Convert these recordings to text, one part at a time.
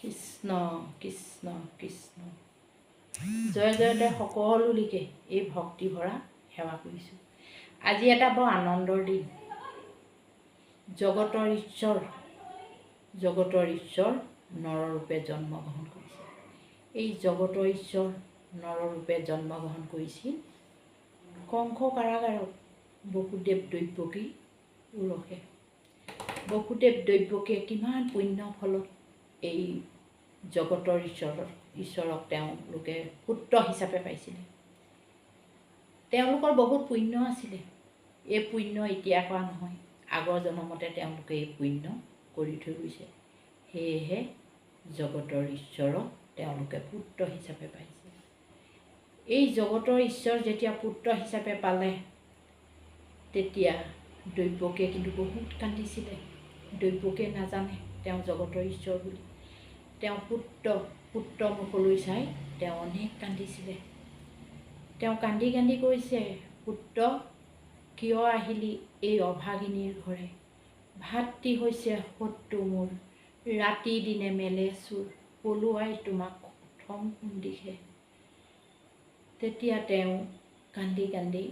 কৃষ্ণ কৃষ্ণ কৃষ্ণ জয় জয়তে সকলো লিখে এই ভক্তি ভৰা সেৱা কৰিছোঁ। আজি এটা বৰ আনন্দৰ দিন। জগতৰ ঈশ্বৰ নৰৰূপে জন্মগ্ৰহণ কৰিছে। এই জগতৰ ঈশ্বৰ নৰৰূপে জন্মগ্ৰহণ কৰিছিল কংস কাৰাগাৰত বসুদেৱ দৈৱকী উৰসে। বসুদেৱ দৈৱকীয়ে কিমান পুণ্য ফলত এই জগতৰ ঈশ্বৰক তেওঁলোকে পুত্ৰ হিচাপে পাইছিলে। তেওঁলোকৰ বহুত পুণ্য আছিলে। এই পুণ্য এতিয়া কৰা নহয়, আগৰ জন্মতে তেওঁলোকে এই পুণ্য কৰি থৈ গৈছে। সেয়েহে জগতৰ ঈশ্বৰক তেওঁলোকে পুত্ৰ হিচাপে পাইছে। এই জগতৰ ঈশ্বৰ যেতিয়া পুত্ৰ হিচাপে পালে তেতিয়া দৈৱকীয়ে কিন্তু বহুত কান্দিছিলে। দৈৱকীয়ে নাজানে তেওঁ জগতৰ ঈশ্বৰ বুলি। তেওঁ পুত্ৰ মুখলৈ চাই তেওঁ অনেক কান্দিছিলে। তেওঁ কান্দি কান্দি কৈছে, পুত্ৰ কিয় আহিলি এই অভাগিনীৰ ঘৰে? ভাতৃ হৈছে শত্ৰু মোৰ, ৰাতি দিনে মেলে চুৰ, পলুৱাই তোমাক থম কোন দিশে। তেতিয়া তেওঁ কান্দি কান্দি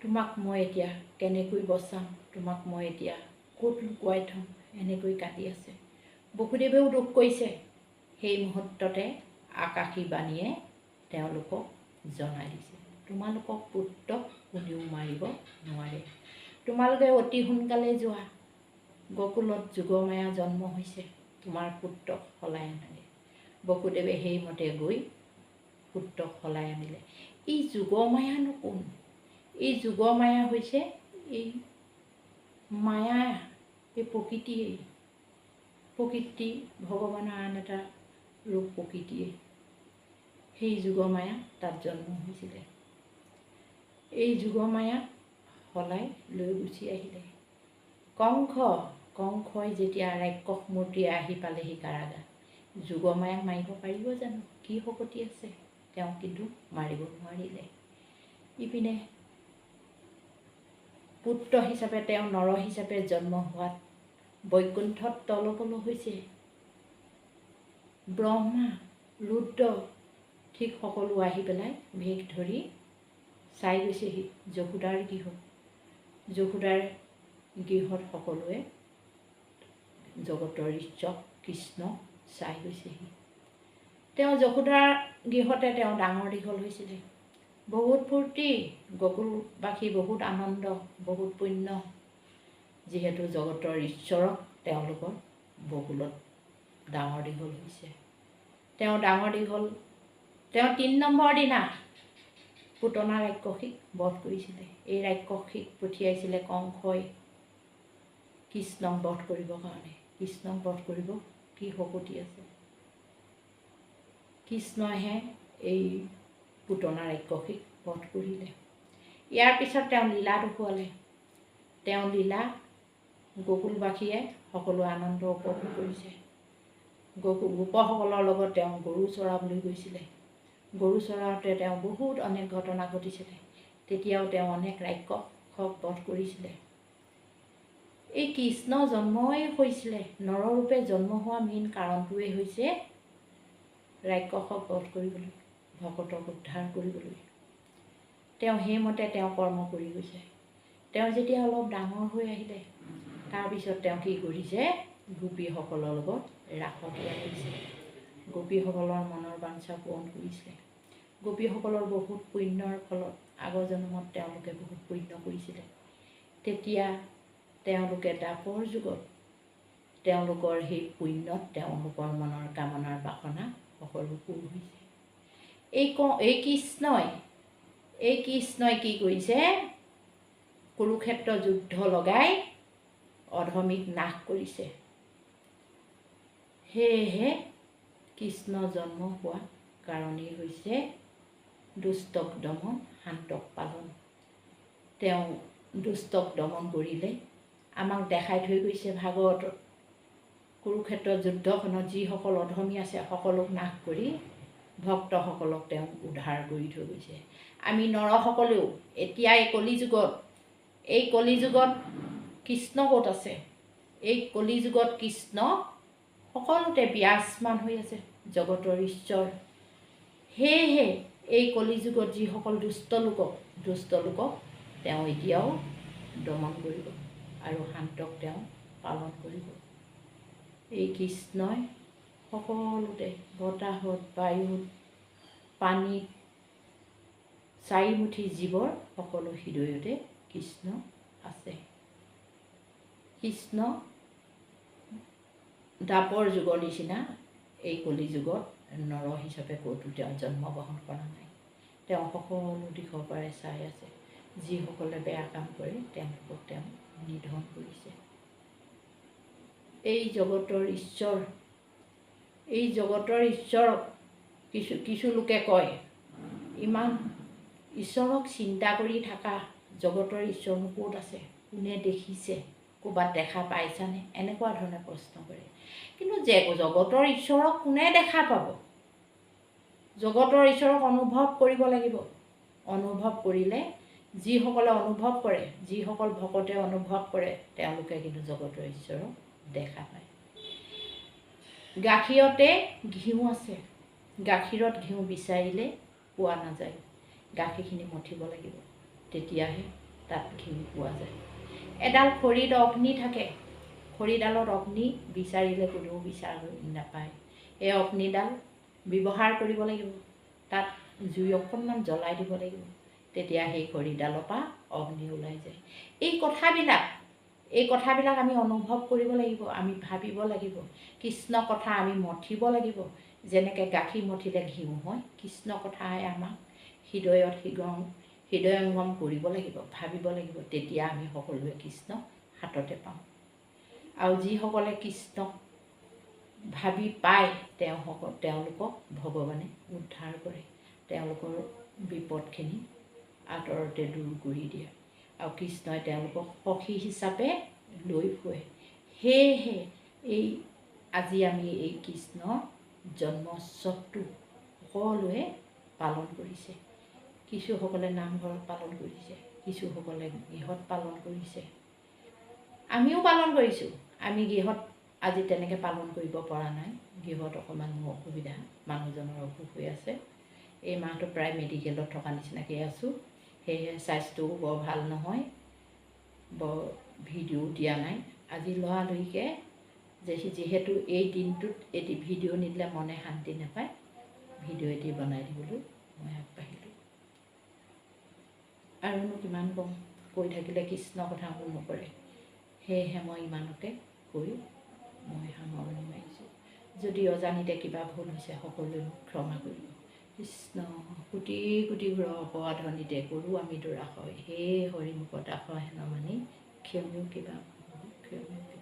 তোমাক মই এতিয়া কেনেকৈ বচাম, তোমাক মই এতিয়া ক'ত লুকুৱাই থ'ম, এনেকৈ কান্দি আছে। বসুদেৱেও দুখ কৰিছে। সেই মুহূৰ্ততে আকাশী বাণীয়ে তেওঁলোকক জনাই দিছে, তোমালোকক পুত্ৰক কোনেও মাৰিব নোৱাৰে। তোমালোকে অতি সোনকালে যোৱা, গকুলত যোগমায়া জন্ম হৈছে, তোমাৰ পুত্ৰক সলাই আনাগে। বসুদেৱে সেইমতে গৈ পুত্ৰক সলাই আনিলে। এই যোগমায়ানো কোন? এই যোগমায়া হৈছে এই মায়া, এই প্ৰকৃতি ভগৱানৰ আন এটা ৰূপ প্ৰকৃতিয়ে। সেই যোগমায়া তাত জন্ম হৈছিলে। এই যোগমায়া সলাই লৈ গুচি আহিলে। কংসই যেতিয়া ৰাক্ষস মূৰ্তিয়ে আহি পালেহি কাৰাগাৰ, যোগমায়াক মাৰিব পাৰিব জানো? কি শক্তি আছে? তেওঁ কিন্তু মাৰিব নোৱাৰিলে। ইপিনে পুত্ৰ হিচাপে তেওঁ নৰ হিচাপে জন্ম হোৱাত বৈকুণ্ঠত তলপল হৈছে। ব্ৰহ্মা ৰুদ্ৰ ঠিক সকলো আহি পেলাই ভেষ ধৰি চাই গৈছেহি যশোদাৰ গৃহত। যশোদাৰ গৃহত সকলোৱে জগতৰ ঈশ্বৰ কৃষ্ণ চাই গৈছেহি। তেওঁ যশোদাৰ গৃহতে তেওঁ ডাঙৰ দীঘল হৈছিলে। বহুত ফূৰ্তি, গকুলবাসী বহুত আনন্দ, বহুত পুণ্য, যিহেতু জগতৰ ঈশ্বৰক তেওঁলোকৰ বকুলত ডাঙৰ দীঘল হৈছে। তেওঁ 3 নম্বৰ দিনা পুতনা ৰাক্ষসীক বধ কৰিছিলে। এই ৰাক্ষসীক পঠিয়াইছিলে কংসই কৃষ্ণক বধ কৰিবৰ কাৰণে। কৃষ্ণক বধ কৰিব কি শক্তি আছে? কৃষ্ণইহে এই পুতনা ৰাক্ষসীক বধ কৰিলে। ইয়াৰ পিছত তেওঁ লীলা দেখুৱালে। তেওঁ লীলা গকুলবাসীয়ে সকলো আনন্দ উপভোগ কৰিছে। গোপসকলৰ লগত তেওঁ গৰু চৰাবলৈ গৈছিলে। গৰু চৰাওঁতে তেওঁ বহুত অনেক ঘটনা ঘটিছিলে। তেতিয়াও তেওঁ অনেক ৰাক্ষসক বধ কৰিছিলে। এই কৃষ্ণ জন্মই হৈছিলে, নৰৰূপে জন্ম হোৱা মেইন কাৰণটোৱেই হৈছে ৰাক্ষসক বধ কৰিবলৈ, ভকতক উদ্ধাৰ কৰিবলৈ। তেওঁ সেইমতে তেওঁ কৰ্ম কৰি গৈছে। তেওঁ যেতিয়া অলপ ডাঙৰ হৈ আহিলে, তাৰপিছত তেওঁ কি কৰিছে? গোপীসকলৰ লগত ৰাসক্ৰীড়া কৰিছে। গোপীসকলৰ মনৰ বাঞ্ছা পূৰণ কৰিছে। গোপীসকলৰ বহুত পুণ্যৰ ফলত আগৰ জন্মত তেওঁলোকে বহুত পুণ্য কৰিছিলে। তেতিয়া তেওঁলোকে দ্বাপৰ যুগত তেওঁলোকৰ সেই পুণ্যত তেওঁলোকৰ মনৰ কামনাৰ বাসনা সকলো পূৰ হৈছে। এই কৃষ্ণই কি কৰিছে? কুৰুক্ষেত্ৰ যুদ্ধ লগাই অধমীক নাশ কৰিছে। সেয়েহে কৃষ্ণ জন্ম হোৱা কাৰণেই হৈছে দুষ্টক দমন, শান্তক পালন। তেওঁ দুষ্টক দমন কৰিলে। আমাক দেখাই থৈ গৈছে ভাগৱতত। কুৰুক্ষেত্ৰ যুদ্ধখনত যিসকল অধমী আছে সকলোক নাশ কৰি ভক্তসকলক তেওঁ উদ্ধাৰ কৰি থৈ গৈছে। আমি নৰসকলেও এতিয়া এই কলিযুগত কৃষ্ণ ক'ত আছে? এই কলিযুগত কৃষ্ণ সকলোতে বিৰাজমান হৈ আছে জগতৰ ঈশ্বৰ। সেয়েহে এই কলিযুগত যিসকল দুষ্ট লোকক তেওঁ এতিয়াও দমন কৰিব আৰু শান্তক তেওঁ পালন কৰিব। এই কৃষ্ণই সকলোতে বতাহত, বায়ুত, পানীত, চাৰিমুঠি জীৱৰ সকলো হৃদয়তে কৃষ্ণ আছে। কৃষ্ণ দাপৰ যুগৰ নিচিনা এই কলিযুগত নৰ হিচাপে ক'তো তেওঁ জন্মগ্ৰহণ কৰা নাই। তেওঁ সকলো দিশৰ পৰাই চাই আছে। যিসকলে বেয়া কাম কৰে তেওঁলোকক তেওঁ নিধন কৰিছে। এই জগতৰ ঈশ্বৰক কিছু লোকে কয়, ইমান ঈশ্বৰক চিন্তা কৰি থকা জগতৰ ঈশ্বৰনো ক'ত আছে, কোনে দেখিছে, ক'ৰবাত দেখা পাইছানে, এনেকুৱা ধৰণে প্ৰশ্ন কৰে। কিন্তু জগতৰ ঈশ্বৰক কোনে দেখা পাব? জগতৰ ঈশ্বৰক অনুভৱ কৰিব লাগিব। অনুভৱ কৰিলে যিসকলে অনুভৱ কৰে, যিসকল ভকতে অনুভৱ কৰে তেওঁলোকে কিন্তু জগতৰ ঈশ্বৰক দেখা পায়। গাখীৰতে ঘিউ আছে। গাখীৰত ঘিউ বিচাৰিলে পোৱা নাযায়। গাখীৰখিনি মঠিব লাগিব, তেতিয়াহে তাত ঘিউ পোৱা যায়। এডাল খৰিত অগ্নি থাকে। খৰিডালত অগ্নি বিচাৰিলে কোনেও নাপায়। এই অগ্নিডাল ব্যৱহাৰ কৰিব লাগিব। তাত জুই অকণমান জ্বলাই দিব লাগিব, তেতিয়া সেই খৰিডালৰ পৰা অগ্নি ওলাই যায়। এই কথাবিলাক আমি অনুভৱ কৰিব লাগিব, আমি ভাবিব লাগিব। কৃষ্ণ কথা আমি মঠিব লাগিব। যেনেকৈ গাখীৰ মঠিলে ঘিউ হয়, কৃষ্ণ কথাই আমাক হৃদয়ংগম কৰিব লাগিব, ভাবিব লাগিব। তেতিয়া আমি সকলোৱে কৃষ্ণক হাততে পাওঁ। আৰু যিসকলে কৃষ্ণক ভাবি পায় তেওঁলোকক ভগৱানে উদ্ধাৰ কৰে। তেওঁলোকৰ বিপদখিনি আঁতৰতে দূৰ কৰি দিয়ে আৰু কৃষ্ণই তেওঁলোকক সখী হিচাপে লৈ ফুৰে। সেয়েহে আজি আমি এই কৃষ্ণৰ জন্মোৎসৱটো সকলোৱে পালন কৰিছে। কিছুসকলে নামঘৰত পালন কৰিছে, কিছুসকলে গৃহত পালন কৰিছে। আমিও পালন কৰিছোঁ। আমি গৃহত আজি তেনেকৈ পালন কৰিব পৰা নাই। গৃহত অকণমান মোৰ অসুবিধা, মানুহজনৰ অসুখ হৈ আছে। এই মাহটো প্ৰায় মেডিকেলত থকা নিচিনাকৈ আছোঁ। সেয়েহে স্বাস্থ্যও বৰ ভাল নহয়, বৰ ভিডিঅ' দিয়া নাই। আজি লৰালৰিকৈ যিহেতু এই দিনটোত এটি ভিডিঅ' নিদিলে মনে শান্তি নাপায়, ভিডিঅ' এটি বনাই দিবলৈ মই আগবাঢ়িলোঁ। আৰুনো কিমান ক'ম, কৈ থাকিলে কৃষ্ণ কথা মোৰ নকৰে। সেয়েহে মই ইমানতে কৈ মই সামৰণি মাৰিছোঁ। যদি অজানিতে কিবা ভুল হৈছে সকলোৱে মোক ক্ষমা কৰিব। কৃষ্ণ কোটি কোটি অপৰাধনিতে কৰোঁ আমি দুৰাশয়, হে হৰিমুখত আশয় হেন মানি ক্ষমো কিবা ক্ষমো।